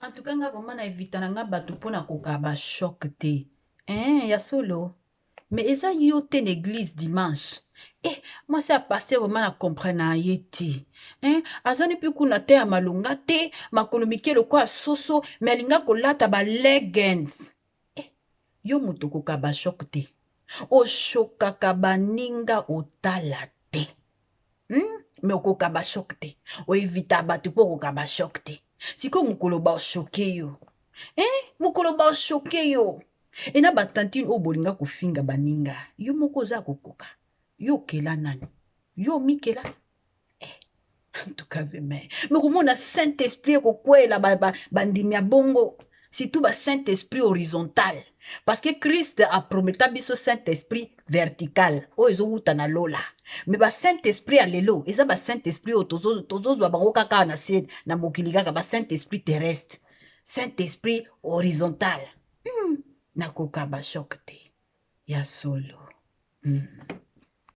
En tout cas, nga vraiment na évita na nga bato pona koka ba choc te. Hein, ya solo. Mais eza yo te l'église dimanche. Eh, moi c'est à passer vraiment na comprendre na ye te. Hein, azani pi kuna te ya malunga te, makolo mike loko ya soso, mais alinga kolata ba leggings. Eh, yo moto koka ba choc te. Oshokaka baninga otala te. Mais okoka ba choc te. Oevita bato po koka ba choc te. Siko mokolo ba oshoke yo. Mokolo ba oshoke yo. E na batantine oyo bolinga kofinga baninga. Yo moko oza kokoka. Yo kela nani? Yo mikela? En tout cas, mais komona Saint-Esprit kokwela bandimi ya bongo. Surtout ba Saint-Esprit horizontal. Parce que Christ a prometa biso Saint-Esprit vertical. Oyo ezowuta na lola. Mais ba Saint-Esprit alelo, eza ba Saint-Esprit oyo tozozwa bango kaka na se na mokili kaka ba Saint-Esprit terrestre. Saint-Esprit horizontal. Nakoka ba choc te. Ya solo.